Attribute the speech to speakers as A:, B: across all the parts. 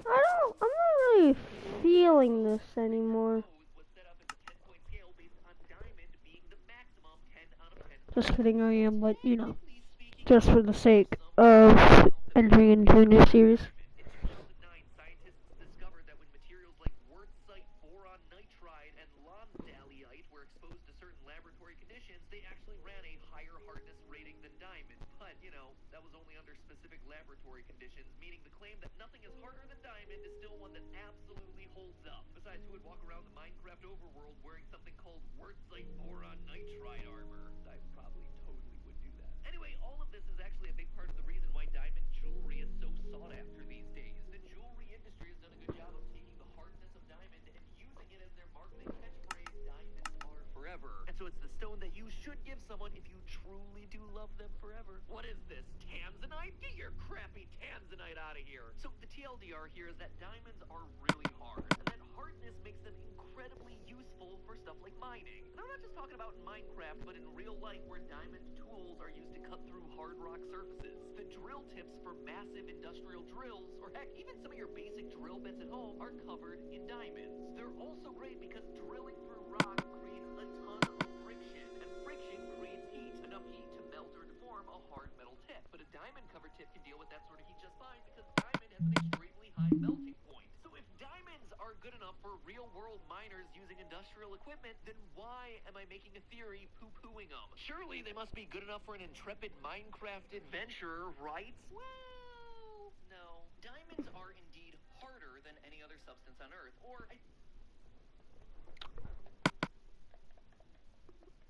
A: I'm not really feeling this anymore. Just kidding, I am, but you know, just for the sake of entering into a new series.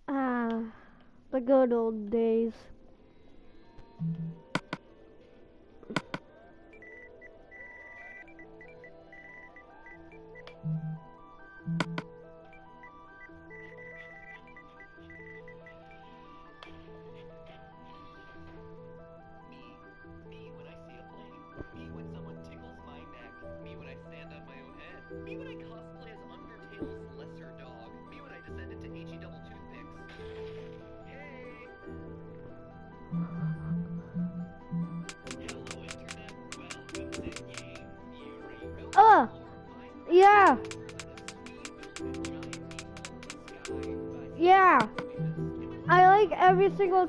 A: Ah, the good old days. Oh, yeah, yeah. I like every single.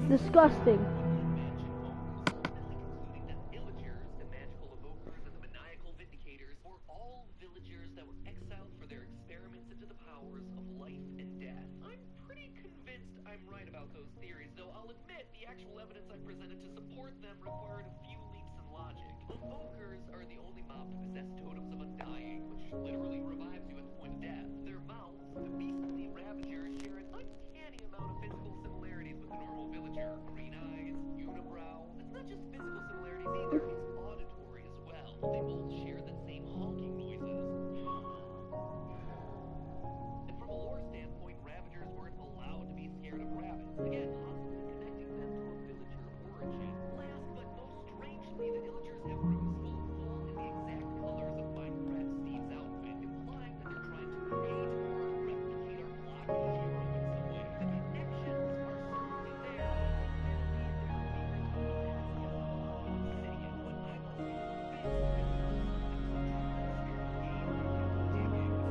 A: Disgusting.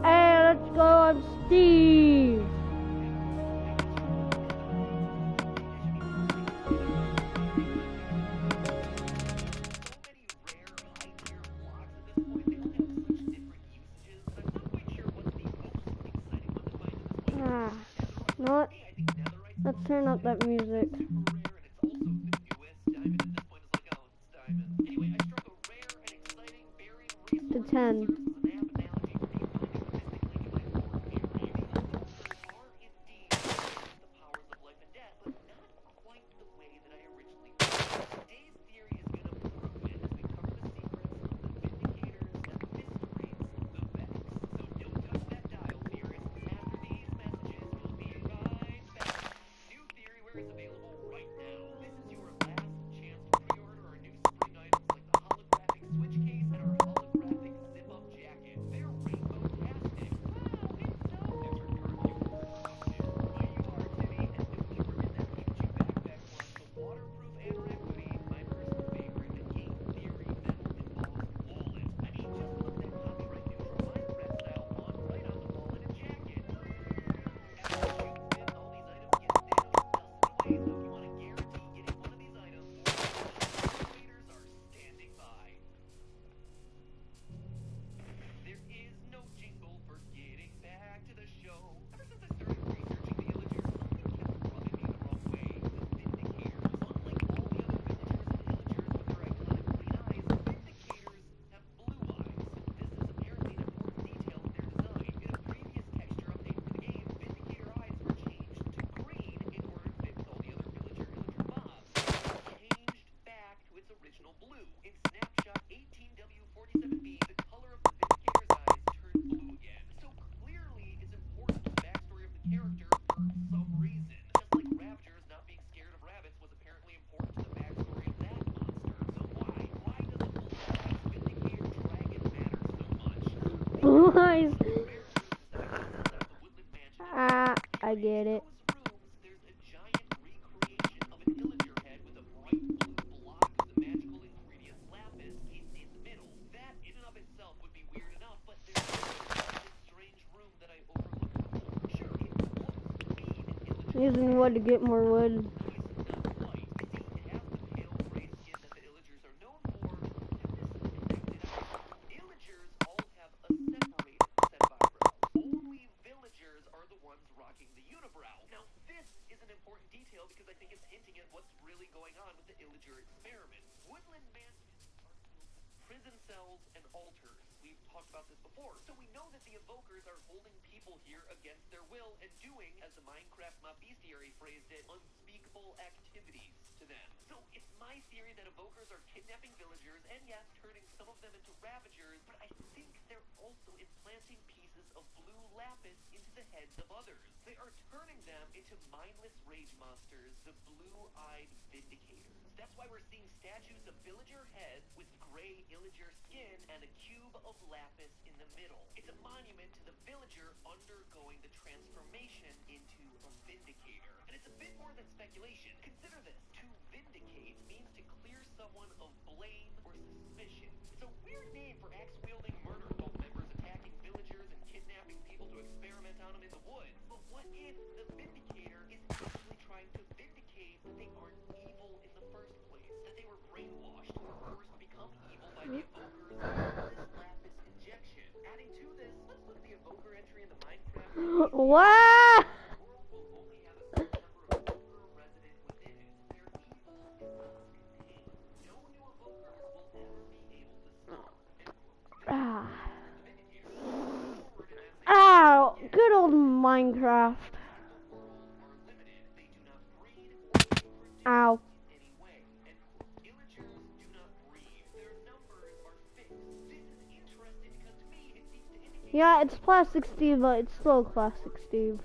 A: Hey, let's go, I'm Steve. Ah, you know what? Let's turn up that music to 10. guys. I get it. Using wood to get more wood. What? Ow! Good old Minecraft. Ow. Yeah, it's Plastic Steve, but it's still Plastic Steve.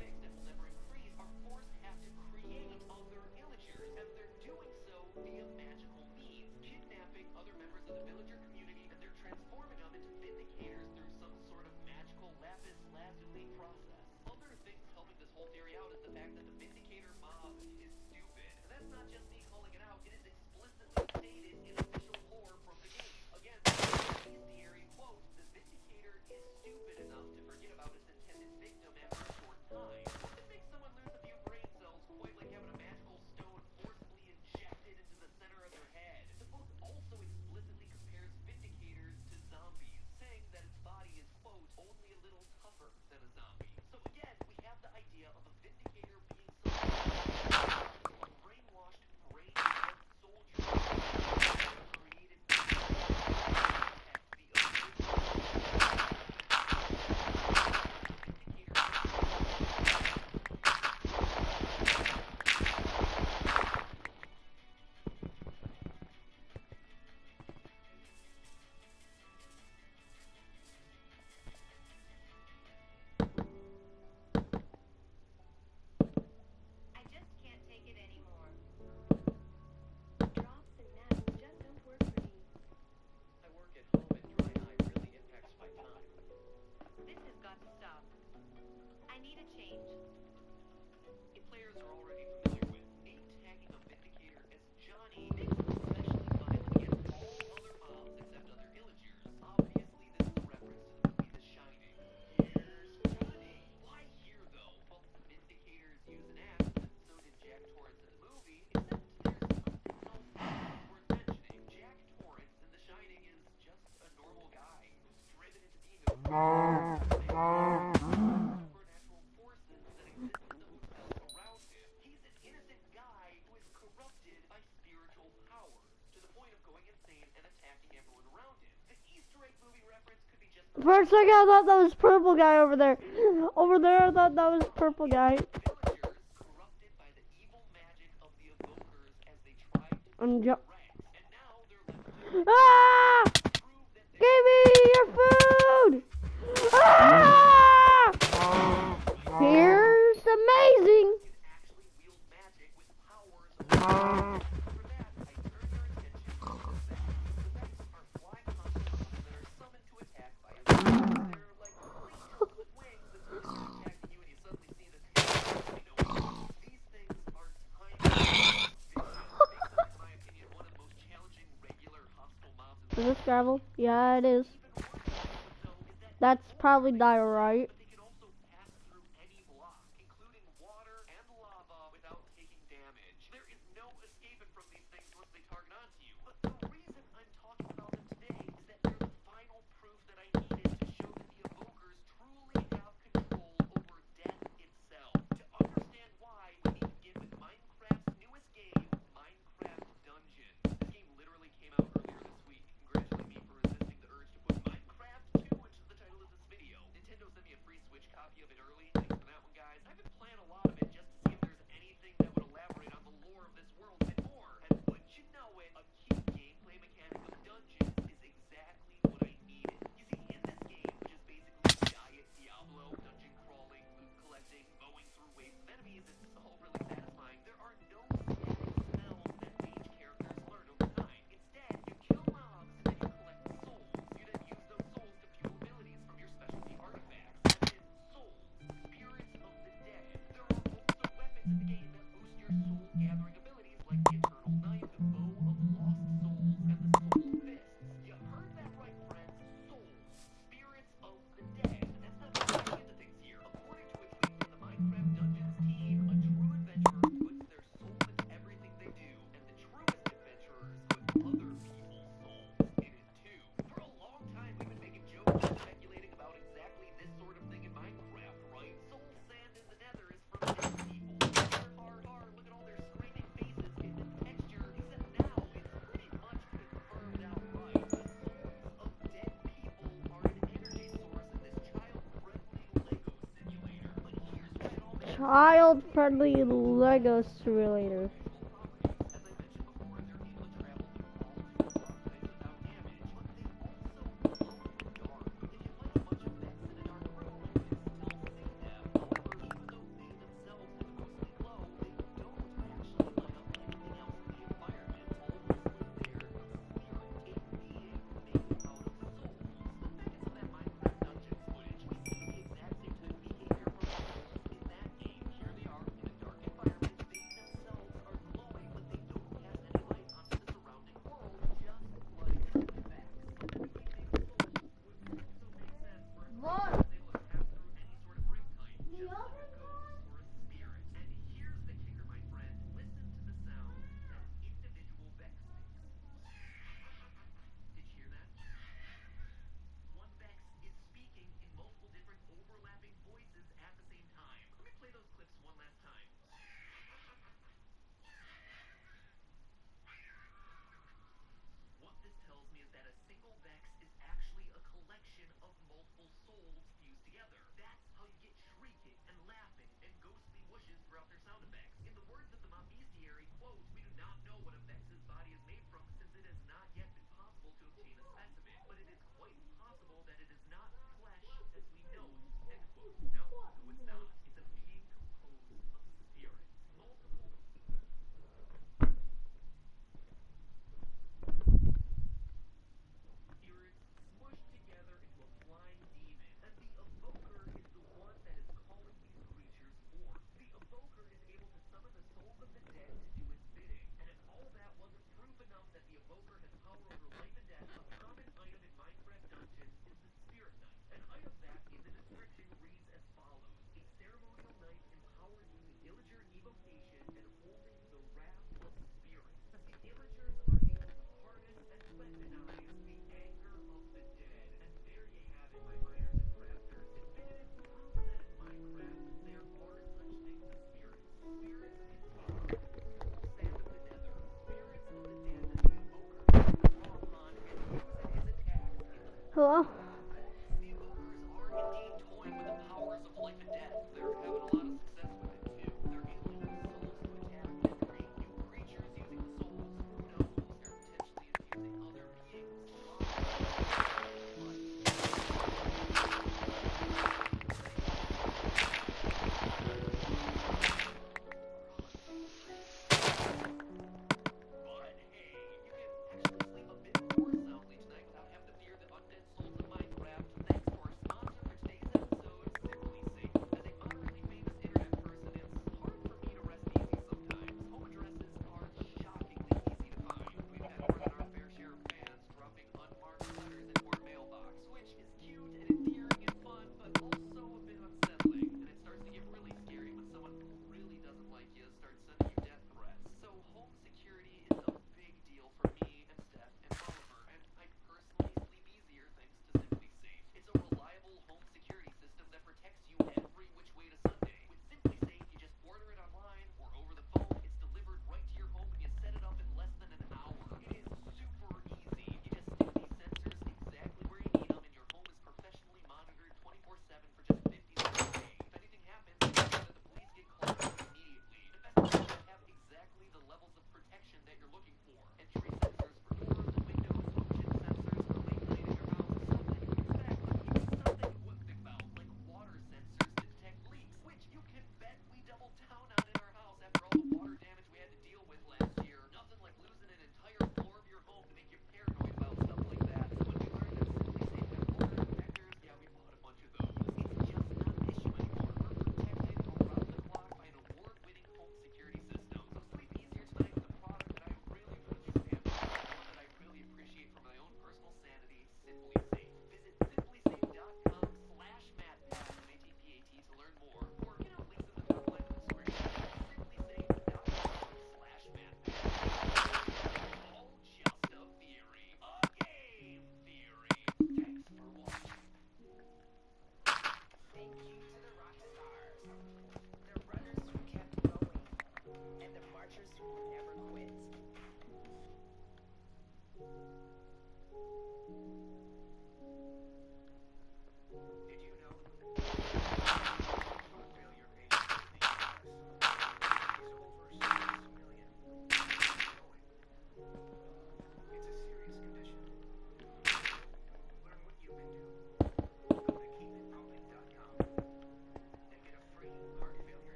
A: For a second, I thought that was purple guy over there. Over there, I thought that was purple guy. Ah! Give me your food! Ah! Here's amazing. gravel? Yeah, it is. That's probably diorite. Child-friendly Lego simulator. Hello?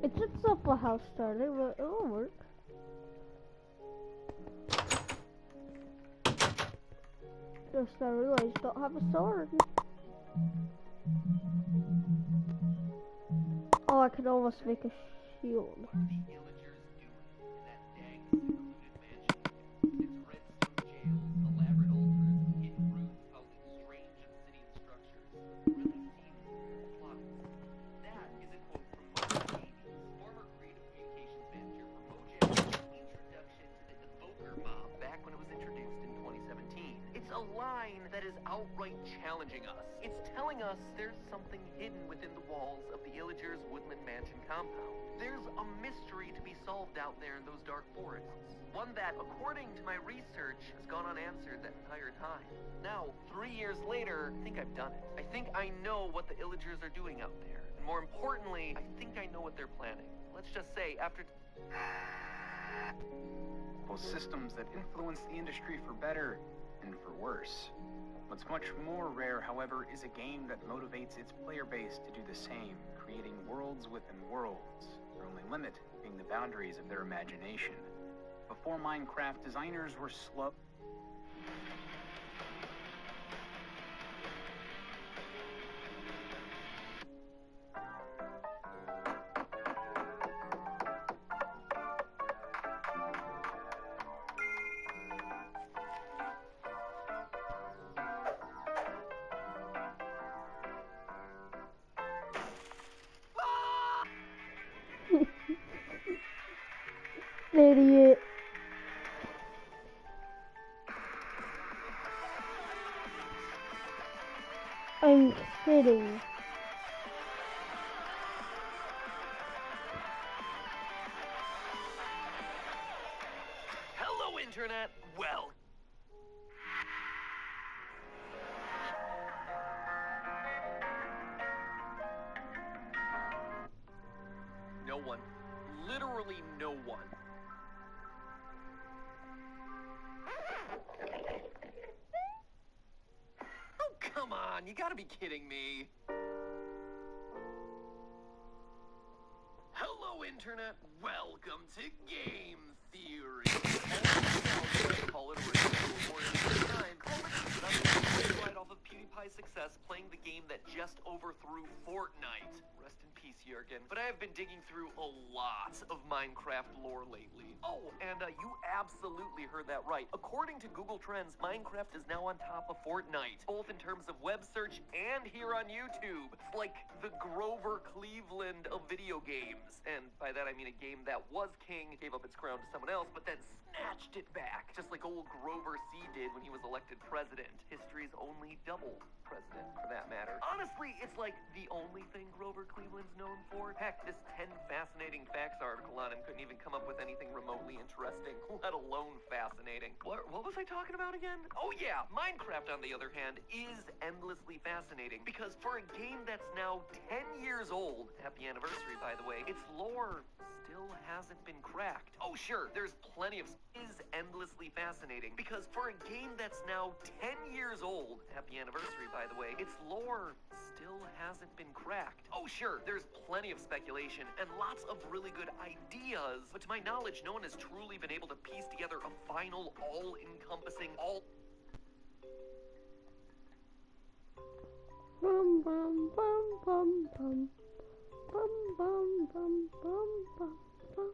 A: It's a simple house starter, but it'll work. Just I realized you don't have a sword. Oh, I could almost make a shield.
B: That is outright challenging us. It's telling us there's something hidden within the walls of the Illagers' Woodland Mansion compound. There's a mystery to be solved out there in those dark forests. One that, according to my research, has gone unanswered that entire time. Now, 3 years later, I think I've done it. I think I know what the Illagers are doing out there. And more importantly, I think I know what they're planning. Let's just say, after...
C: Well, systems that influence the industry for better and for worse. What's much more rare, however, is a game that motivates its player base to do the same, creating worlds within worlds, their only limit being the boundaries of their imagination. Before Minecraft, designers were slow.
A: Idiot. I'm kidding.
B: Hello, Internet! Well... No one. Literally no one. Oh, come on. You gotta be kidding me. Hello, Internet. Welcome to Game Theory. Call it right off of PewDiePie's success playing the game that just overthrew Fortnite. Rest in peace, Jurgen. But I have been digging through a lot of Minecraft lore lately. Oh, and you absolutely heard that right. According to Google Trends, Minecraft is now on top of Fortnite, both in terms of web search and here on YouTube. It's like the Grover Cleveland of video games. And by that I mean a game that was king, gave up its crown to someone else, but then snatched it back, just like old Grover C. did when he was elected president. History's only double president, for that matter. Honestly, it's like the only thing Grover Cleveland's known for. Heck, this 10 fascinating facts article on him couldn't even come up with anything remotely interesting, let alone fascinating. What was I talking about again? Oh yeah, Minecraft, on the other hand, is endlessly fascinating, because for a game that's now 10 years old, happy anniversary by the way, its lore still hasn't been cracked. Oh sure, there's plenty of is endlessly fascinating, because for a game that's now 10 years old, happy anniversary by the way, its lore still hasn't been cracked. Oh sure, there's plenty of speculation and lots of really good ideas, but to my knowledge, no one has truly been able to piece together a final, all-encompassing,
A: Bum bum bum bum bum bum bum bum bum bum bum.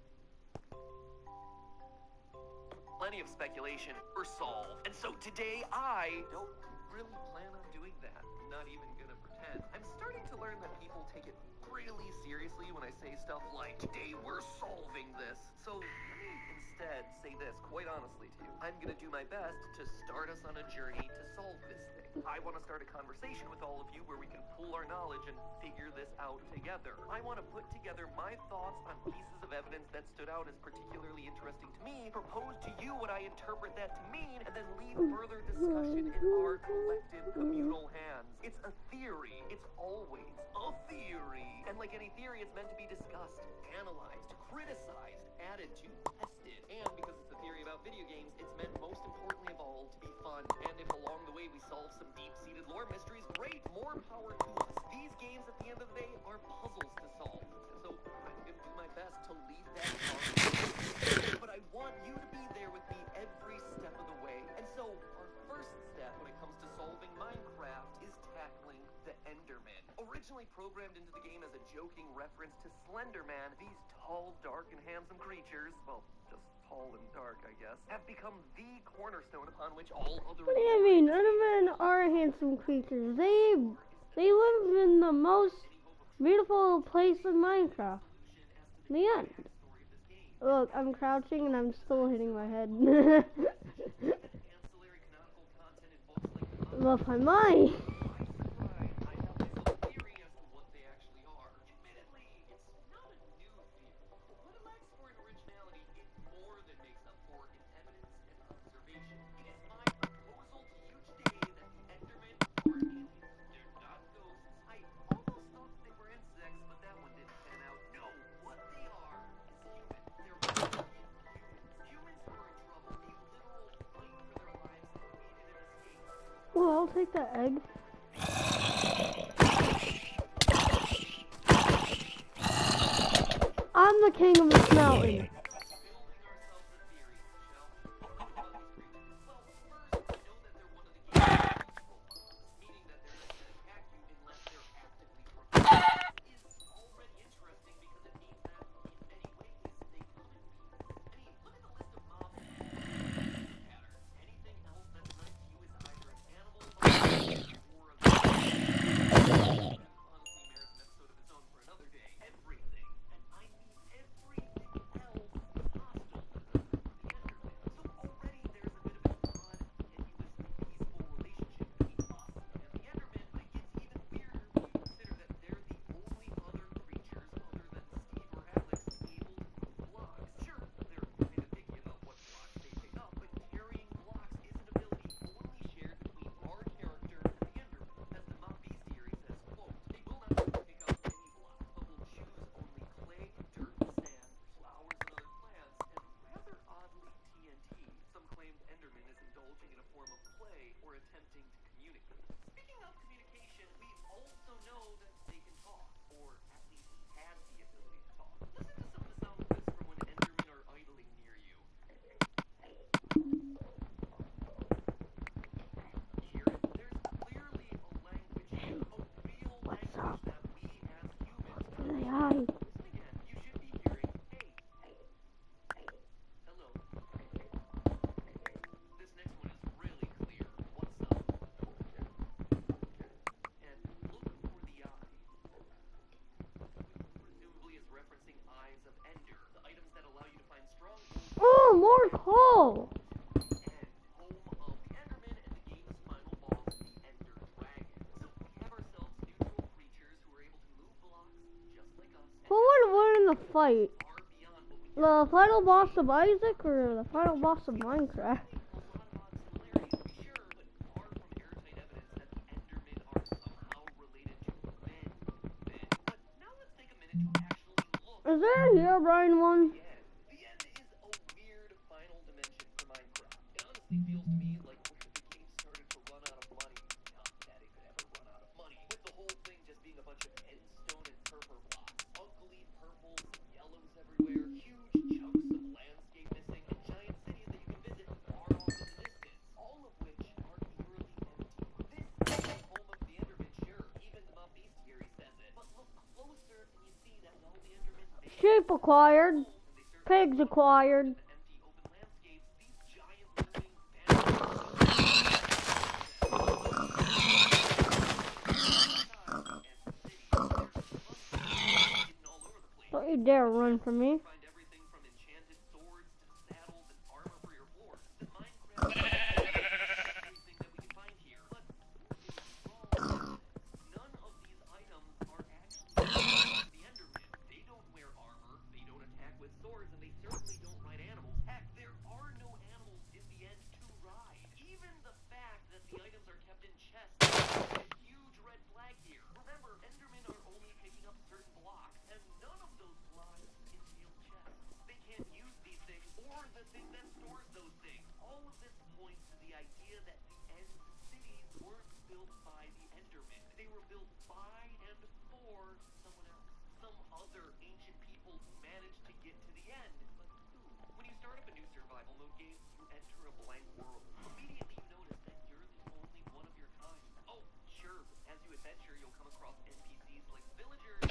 B: plenty of speculation or solve. And so today I don't really plan on doing that. I'm not even gonna pretend. I'm starting to learn that people take it really seriously when I say stuff like, today we're solving this. So let me instead say this quite honestly to you. I'm gonna do my best to start us on a journey to solve this thing. I want to start a conversation with all of you where we can pool our knowledge and figure this out together. I want to put together my thoughts on pieces of evidence that stood out as particularly interesting to me, propose to you what I interpret that to mean, and then leave further discussion in our collective communal hands. It's a theory. It's always a theory. And like any theory, it's meant to be discussed, analyzed, criticized, added to, tested. And because it's a theory about video games, it's meant most importantly of all to be fun. And if along the way we solve some deep-seated lore mysteries, great, more power to us. These games at the end of the day are puzzles to solve. And so I'm going to do my want you to be there with me every step of the way. And so, our first step when it comes to solving Minecraft is tackling the Enderman. Originally programmed into the game as a joking reference to Slenderman, these tall, dark, and handsome creatures, well, just tall and dark, I guess, have become the cornerstone upon which all other...
A: What do you mean? Endermen are handsome creatures. They live in the most beautiful place in Minecraft. The end. Look, I'm crouching and I'm still hitting my head. Well, if I might. Well, I'll take that egg. I'm the king of this mountain. Oh, more coal! Who would win in the fight? The final boss of Isaac or the final boss of Minecraft? Is there a Herobrine one? Sheep acquired. Pigs acquired. Don't you dare run from me.
B: start up a new survival mode game, you enter a blank world. Immediately you notice that you're the only one of your kind. Oh, sure, as you adventure, you'll come across NPCs like villagers.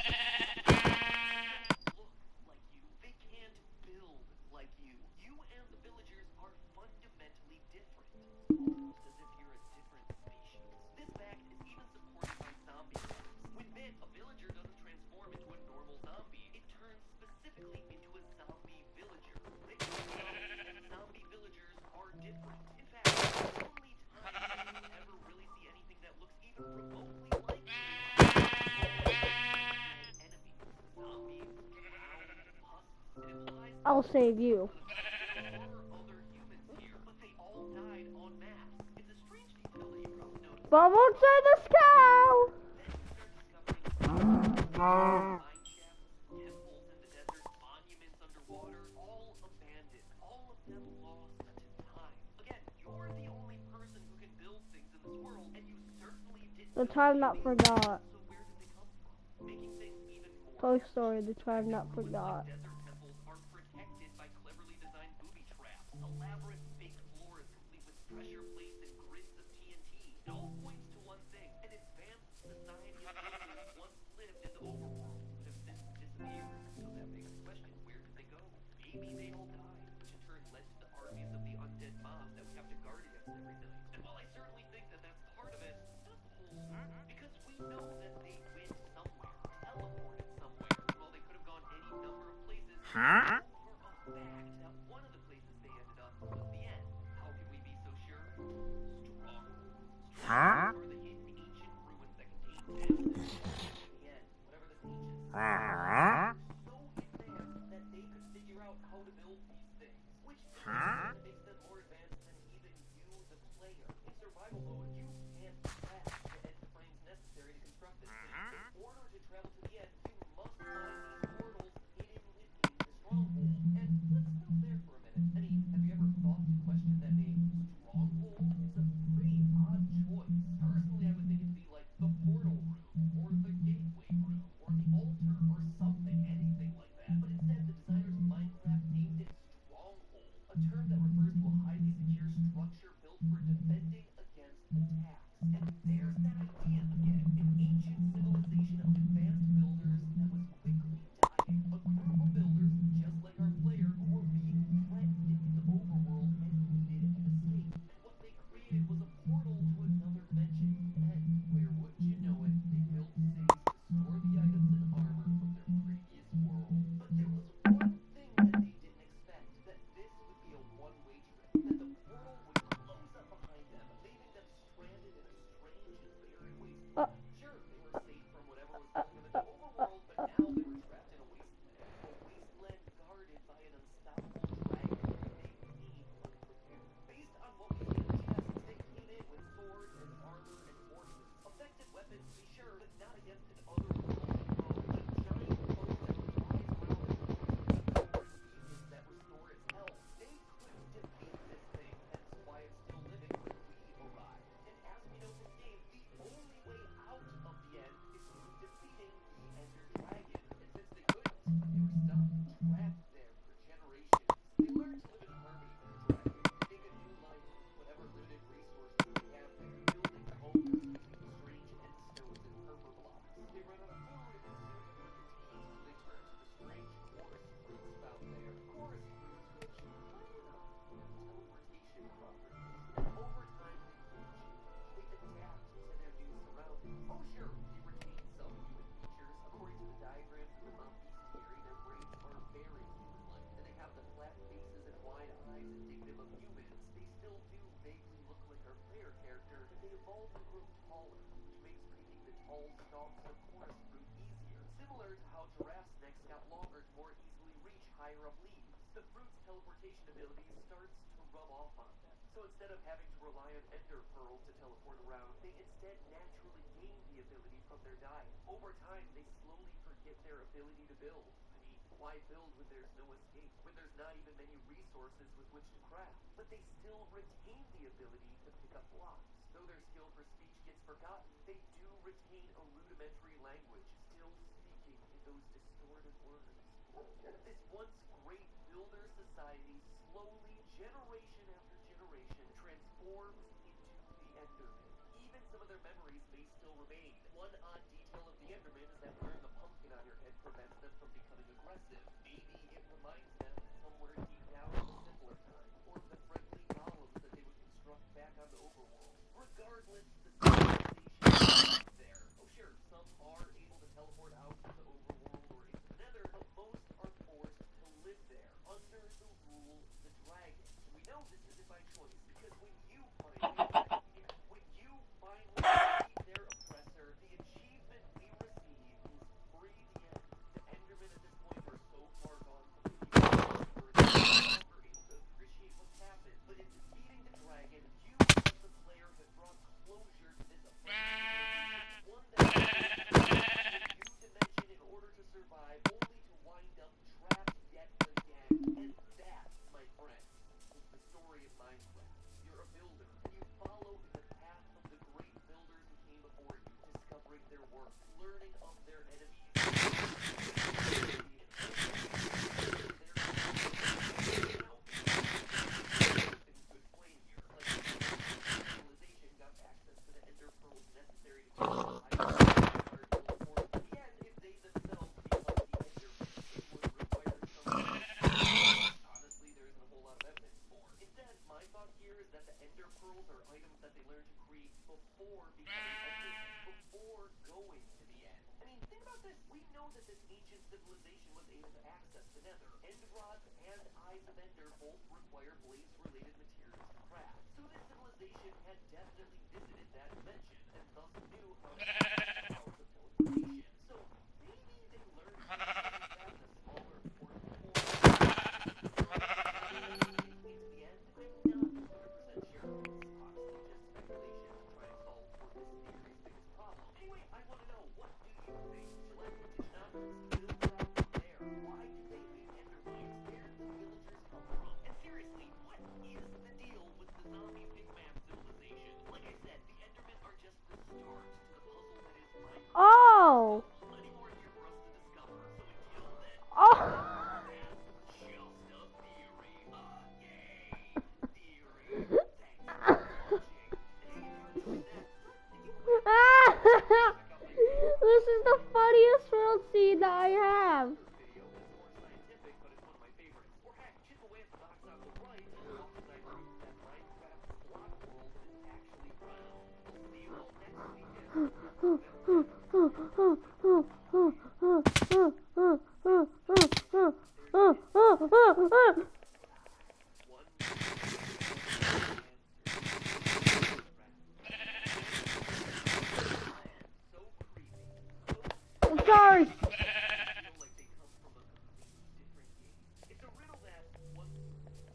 B: Look like you. They can't build like you. You and the villagers are fundamentally different. Almost as if you're a different species. This fact is even supported by zombie games. When bit, a villager doesn't transform into a normal zombie. It turns specifically into a zombie villager. Zombie villagers are different. In fact, the only time you ever really see anything that looks even remotely like you. Enemies, zombies, clowns, husks. It implies
A: I'll save you.
B: there are other humans here, but they all died en masse. It's a strange detail that you probably noticed.
A: But I won't say this cow!
B: Then you start discovering mine shafts, temples in the desert, monuments underwater, all abandoned, all of them lost to time. Again, you're the only person who can build things in this world, and you certainly didn't
A: The
B: build
A: Time Not
B: any.
A: Forgot.
B: So where did they come from? Making things even more
A: Toy Story, The Time Not
B: ruins
A: Forgot.
B: like desert temples are protected by cleverly designed booby traps, elaborate fake floors complete with pressure plates and grids of TNT. It all points to one thing: an advanced society of builders once lived in the overworld, but have since disappeared. So that begs the question: where did they go? Maybe they all died, which in turn led to the armies of the undead mobs that we have to guard against every night. And while I certainly think that that's part of it, it's not the whole story. Because we know that they went somewhere, teleported somewhere. Well, they could have gone any number of places. For a fact that one of the places they ended up was the end. How can we be so sure? Strongholds. Strongholds are the hidden ancient ruins that contain massive in the end. Whatever this ancient so advanced that they could figure out how to build these things, which makes them more advanced than even you, the player. In survival mode, you can't craft the end frames necessary to construct this thing. In order to travel to the end, you must find these portals hidden within the stronghold. And let's stop there for a minute. I mean, have you ever thought to question that name? Stronghold? It's a pretty odd choice. Personally, I would think it'd be like the portal room, or the gateway room, or the altar, or something, anything like that. But instead, the designers of Minecraft named it Stronghold, a term that refers to a highly secure structure built for defending against attacks. And there's that idea again, an ancient civilization of advanced builders that was quickly dying. A group of builders, just like our player, who were being threatened in the overworld and needed an escape. And what they created was a portal to another dimension. And where wouldn't you know it, they built cities to store the items and armor from their previous world. But there was one thing that they didn't expect, that this would be a one-way trip, that the portal would close up behind them, leaving them stranded in a strange and barren wasteland. Sure, they were safe from whatever was killing them in the overworld, but now they were trapped in a wasteland guarded by an unstoppable dragon they named unprepared. Based on what we see in the chests, they came in with swords and armor and horses. Effective weapons, to be sure, but not against an otherworldly foe. A giant foe that flies around and destroys pieces that restore its health. They couldn't defeat this thing, hence why it's still living when we arrive. And as we know from the game, the only way out of the end is through defeating the Ender Dragon. And since they couldn't, they were stuck, trapped there for generations. They learned to live in harmony with the dragon, make a new life with whatever limited resources they have there, building homes using strange end stones and purple blocks. They run out of food, and soon have no fatigue, so they turn to the strange chorus fruits found there. Chorus fruits, which kind of teleportation properties. And over time, they change. They adapt to their new surroundings. Oh, sure, they retain some human features. According to the diagrams in the mob bestiary, their brains are very human-like, and they have the flat faces and wide eyes indicative of humans. They still do vaguely look like our player character, but they evolve and grow taller, which makes picking the tall stalks of chorus fruit easier. Similar to how giraffes' necks got longer to more easily reach higher up leaves. The fruit's teleportation ability starts to rub off on them. So instead of having to rely on ender pearls to teleport around, they instead naturally gain the ability from their diet. Over time, they slowly forget their ability to build. I mean, why build when there's no escape, when there's not even many resources with which to craft? But they still retain the ability to pick up blocks. Though their skill for speech gets forgotten, they do retain a rudimentary language, still speaking in those distorted words. This once great builder society slowly, generation after generation, transforms into the Enderman. Even some of their memories may still remain. One odd detail of the Enderman is that wearing a pumpkin on your head prevents them from becoming aggressive. Maybe it reminds them somewhere deep down of a simpler time, or of the friendly golems that they would construct back on the overworld. Regardless, the civilization is there. Oh sure, some are able to teleport out to the overworld or into the nether, but most are forced to live there, under the rule of the dragon. And we know this isn't by choice, because when you finally defeat their oppressor, the achievement we receive is free the end. The Endermen at this point are so far gone from the people we're no longer able to appreciate what's happened. But in defeating the dragon, you as the player have brought closure to this abandoned civilization, one that has a new dimension in order to survive, only to wind up trapped yet again. And that, my friends, is the story of Minecraft. You're a builder, and you follow in the path of the great builders who came before you, discovering their work, learning of their enemies, good flame here. Like civilization got access to the ender pearls necessary to keep alive. Again, if they themselves become the Enderman, it would require some honestly, there isn't a whole lot of evidence for. Instead, my thought here is that the ender pearls are items that they learn to create before becoming Endermen, before going to the end. I mean, think about this. We know that this ancient civilization was able to access the nether. End rods and eyes of ender both require blaze-related materials to craft. So this civilization had definitely visited that dimension, and thus knew how to access the powers of teleportation. So maybe they learned how to use that in a smaller, portable form. Into the end, I'm not 100% sure. It's honestly just speculation to try and solve for this theory's biggest problem. Anyway, I want to know, what do you think? Shall I petition anonymous to build it out from there? Why do they hate Endermines? Where do the villagers come from? And seriously, what is the deal with the zombie pigman civilization? Like I said, the Endermen are just the start to the puzzle that is Minecraft.
A: Oh!
B: Plenty more here for us to discover. So until then,
A: Oh!
B: that's just a theory. Yay! Theory. Thanks for watching. And hey, if you enjoyed that, take a quick check out my
A: This is the funniest world scene that I have.
B: video that's more scientific, but it's one of my favorites. Or heck, chip away at the box on the right and watch as I prove that Minecraft's block world is actually round. We'll see you all next weekend.
A: I'm sorry.
B: Feel like they come from a completely different game. It's a riddle that, once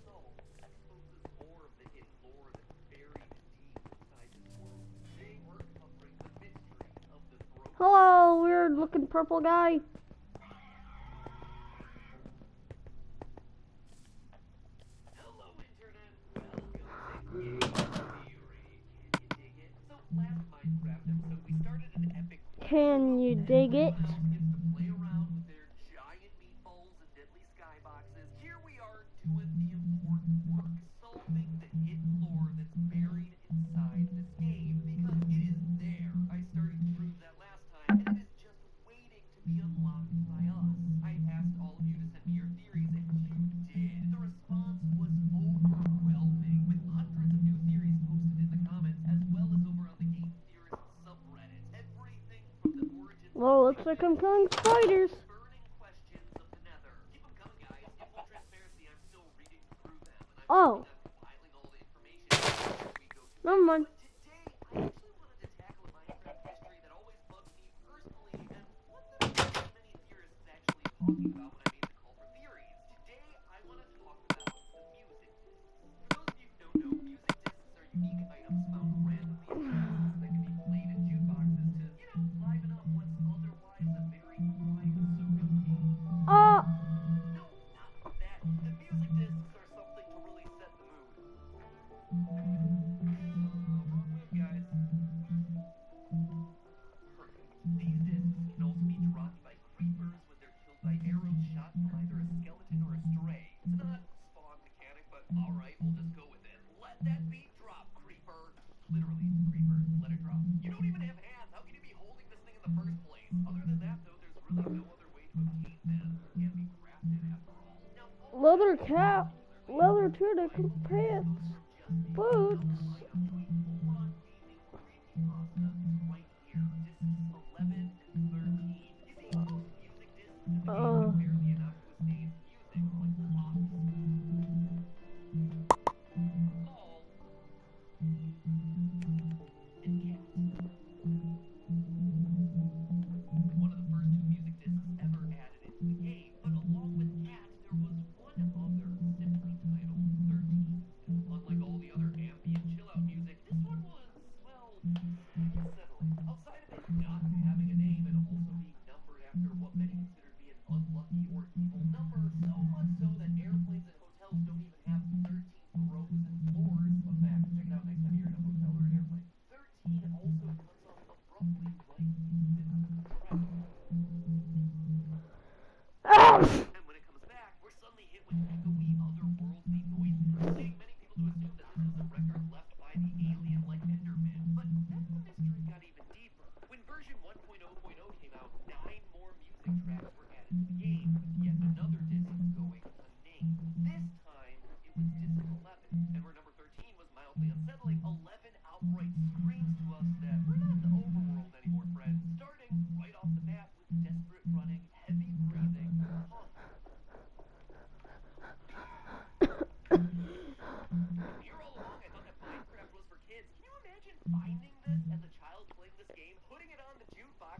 B: solved, exposes more of the hidden lore that's buried deep inside this world. Today we're covering the mystery of the throne.
A: Hello, weird looking purple guy.
B: Hello, Internet. Welcome to Game Theory. Can you dig it? So, last Minecraft episode, we started an epic quest.
A: Can you dig it?
B: Everyone else gets to play around with their giant meatballs and deadly skyboxes. Here we are doing the important work, solving the hidden lore that's buried inside this game, because it is there. I started to prove that last time, and it is just waiting to be unlocked by us. I asked all of you to send me your theories, and you did. The response was overwhelming, with hundreds of new theories posted in the comments, as well as over on the Game Theorist subreddit. Everything from the origins
A: Whoa, looks like I'm killing spiders.
B: burning questions of the nether. Keep them coming, guys. In full transparency, I'm still reading through them, and
A: Oh.
B: I'm compiling all the information as we go through.
A: Never mind.
B: But today, I actually wanted to tackle a Minecraft mystery that always bugged me personally, and one that I don't see many theorists actually talking about when I made the call for theories. Today, I want to talk about the music discs. For those of you who don't know, music discs are unique items found randomly in games that can be played in jukeboxes to, liven up what's otherwise a very quiet social game. No, not that. The music discs are something to really set the mood.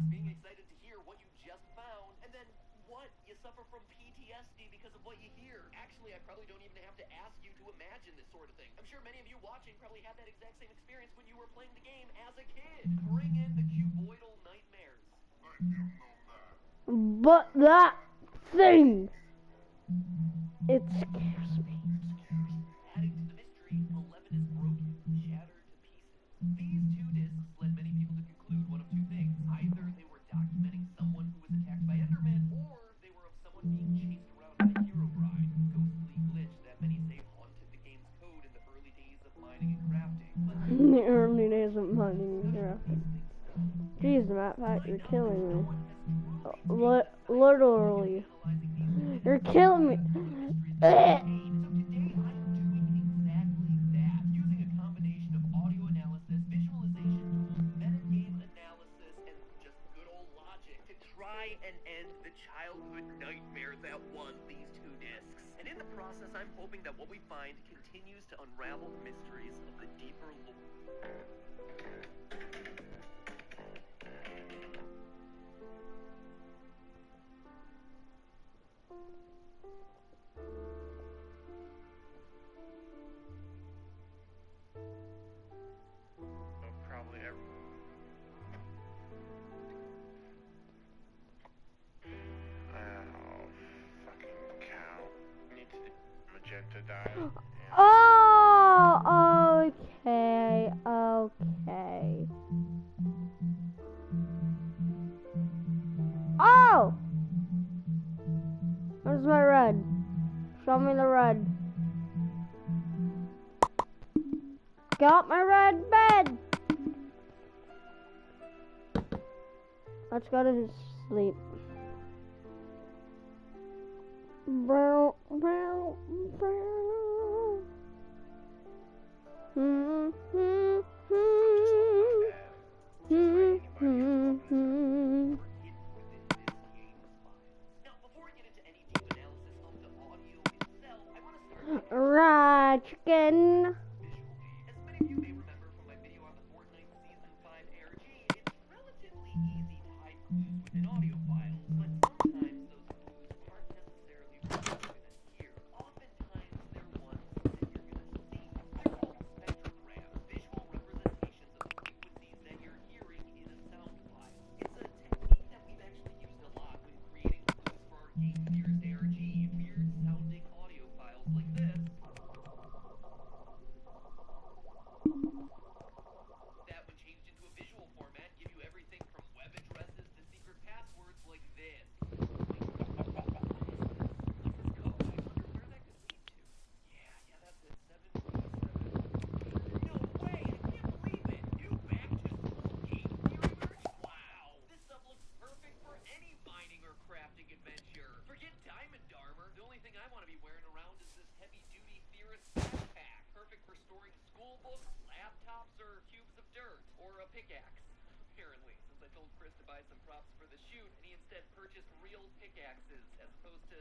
B: being excited to hear what you just found, and then what? You suffer from PTSD because of what you hear. Actually, I probably don't even have to ask you to imagine this sort of thing. I'm sure many of you watching probably had that exact same experience when you were playing the game as a kid. Bring in the cuboidal nightmares.
A: But that thing, it scares me.
B: Adding to the mystery, 11 is broken, shattered to pieces. These two discs led many people to conclude one of two things. Either they were documenting someone who was attacked by Endermen, or they were of someone being chased around by Herobrine, a ghostly glitch that many say haunted the game's code in the early days of mining and crafting. But
A: In the early days of mining and crafting. Jeez, Matt, you're killing me. Literally. You're killing me.
B: Using a combination of audio analysis, visualization tools, metagame analysis, and just good old logic to try and end the childhood nightmare that was these two discs. And in the process, I'm hoping that what we find continues to unravel the mysteries of the deeper lore.
D: Probably ever. Oh, fucking cow. Need to do magenta dye.
A: Oh, okay, okay. Oh! Where's my red? Show me the red. Got my red bed! Let's go to sleep. Brow, brow, brow. Right, chicken.
B: As many of you may remember from my video on the Fortnite Season 5 ARG, it's relatively easy to hide clues within audio files, but sometimes those clues aren't necessarily what you're gonna hear. Oftentimes they're ones that you're gonna see. They're called spectrograms, visual representations of the frequencies that you're hearing in a sound file. It's a technique that we've actually used a lot when creating clues for our Game Theorist ARG, weird sounding audio files like this. That, when changed into a visual format, give you everything from web addresses to secret passwords like this. What's this code? I wonder where that could lead to. Yeah, that's it. 727. No way! I can't believe it! New back to school game theory merch? Wow! This stuff looks perfect for any mining or crafting adventure. Forget diamond armor. The only thing I want to be wearing around is this heavy-duty theorist backpack. Perfect for storing school books, laptops, or cubes of dirt, or a pickaxe. Apparently, since I told Chris to buy some props for the shoot, and he instead purchased real pickaxes, as opposed to,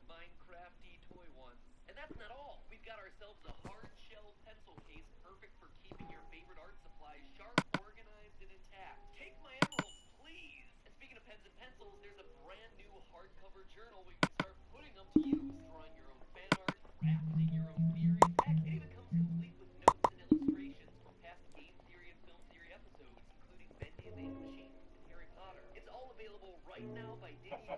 B: Minecrafty toy ones. And that's not all. We've got ourselves a hard-shell pencil case perfect for keeping your favorite art supplies sharp, organized, and intact. Take my emeralds, please! And speaking of pens and pencils, there's a brand new hardcover journal where you can start putting them to use, drawing your own fan art, crafting your own theories. Heck, it even comes complete with notes and illustrations from past game theory and film theory episodes, including Bendy and the Ink Machine and Harry Potter. It's all available right now by digging a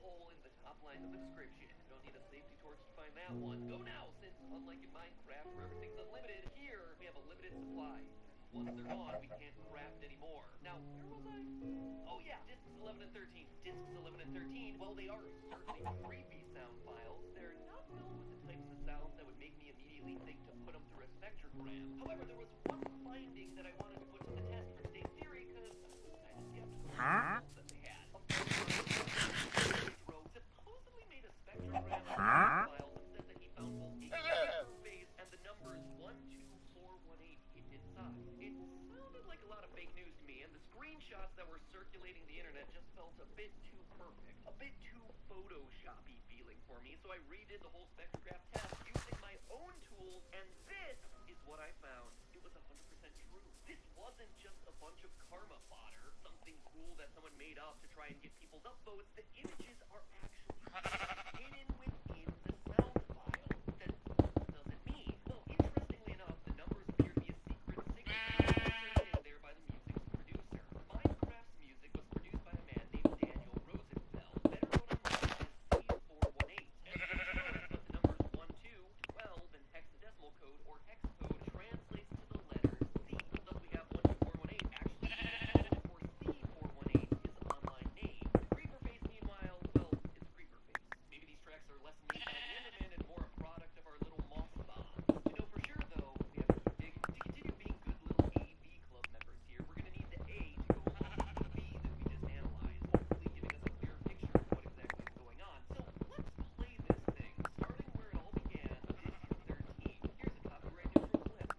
B: hole in the top line of the description. You don't need a safety torch to find that one. Go now, since unlike in Minecraft where everything's unlimited, here we have a limited supply. Once they're gone, we can't craft anymore. Now, where was I? Oh yeah, discs 11 and 13. Discs 11 and 13, well, they are certainly creepy sound files. They're not filled with the types of sounds that would make me immediately think to put them through a spectrogram. However, there was one finding that I wanted to put to the test for today's theory because I was skeptical that they had. A supposedly made a spectrogram of files and said that he found both a space and the numbers 124188 inside. It sounded like a lot of fake news to me, and the screenshots that were circulating the internet just felt a bit too perfect, a bit too Photoshoppy feeling for me, so I redid the whole spectrograph test using my own tools, and this is what I found. It was 100% true. This wasn't just a bunch of karma fodder, something cool that enough to try and get people's upvotes, the images are actually hidden within the sound file. What does it mean? Well, interestingly enough, the numbers appear to be a secret signature in there by the music's producer. Minecraft's music was produced by a man named Daniel Rosenfeld, better known online as C418. And who knows, but the numbers 1, 2, 12 in hexadecimal code or hex code translates to the letter C. Thus we have 12418 actually being code for C418, his online name. Creeperface, meanwhile, well, it's Creeperface. Maybe these tracks are less made by the Enderman and more a product of our little moss bombs. To know for sure, though, we have to keep digging. To continue being good little AV club members here, we're gonna need the A to go along with the B that we just analyzed, hopefully giving us a clear picture of what exactly is going on. So let's play this thing, starting where it all began, disc 13. Here's a copyright neutral clip.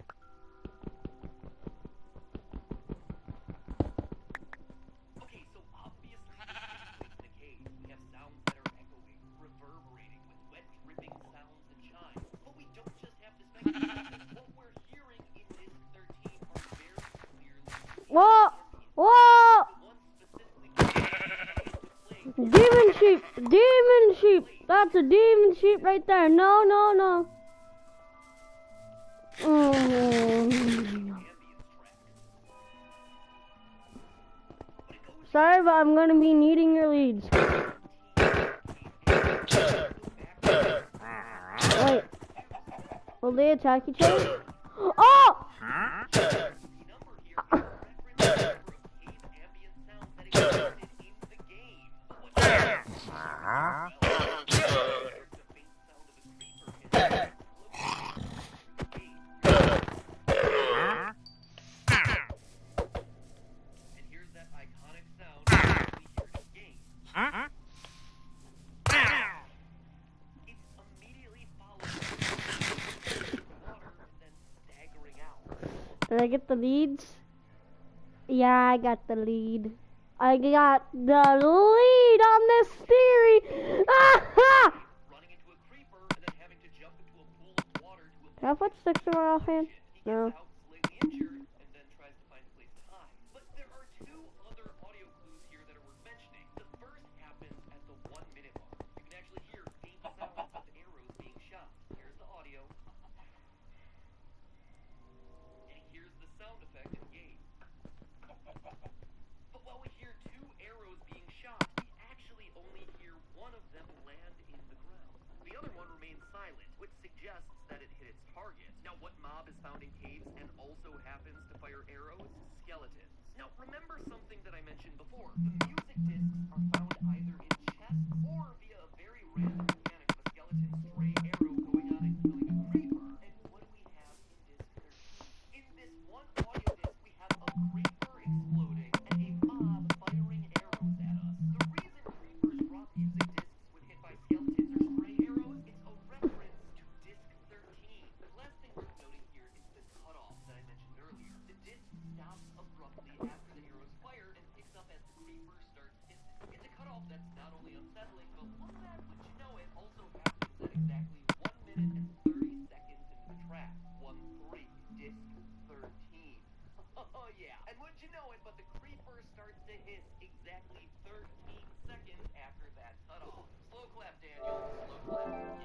B: Okay, so obviously this takes place in a cave. We have sounds that are echoing, reverberating with wet dripping sounds and chimes. But we don't just have to speculate. What we're hearing in disc 13 are very clearly
A: Whoa! Whoa!
B: the ones specifically to play.
A: Demon sheep! Demon sheep! That's a demon sheep right there. No, no, no. Sorry, but I'm gonna be needing your leads. Wait. Will they attack each other? Oh!
B: And here's that iconic sound we hear in game. It's immediately followed by water and then staggering out.
A: Did I get the leads? Yeah, I got the lead. I got the lead on this theory. Ah-ha!
B: Running into a creeper and then having to jump into a pool of water to avoid
A: Can I put sticks in my offhand?
B: He
A: No.
B: gets out slightly injured and then tries to find a place to hide. But there are two other audio clues here that are worth mentioning. The first happens at the 1 minute mark. You can actually hear faint sounds of arrows being shot. Here's the audio. And here's the sound effect in game. But while we hear 2 arrows being shot, we actually only hear one of them land in the ground. The other one remains silent, which suggests that it hit its target. Now, what mob is found in caves and also happens to fire arrows? Skeletons. Now, remember something that I mentioned before. The music discs are found either in chests or via a very random mechanic of a skeleton stray arrow going on and killing a creeper. And what do we have in disc 13? In this one audio disc, we have a creeper exploding and a mob firing arrows at us. The reason creepers drop music discs when hit by skeletons or stray arrows, it's a reference to disc 13. The last thing worth noting here is the cutoff that I mentioned earlier. The disc stops abruptly after the arrow is fired and picks up as the creeper starts hissing. It's a cutoff that's not only unsettling, but one that, would you know it, also happens at exactly 1 minute and 30 seconds into the track. 1-3, disc 13. Oh yeah, and would you know it, but the creeper starts to hiss exactly 13 seconds after that cutoff. Slow clap, Daniel. Slow clap.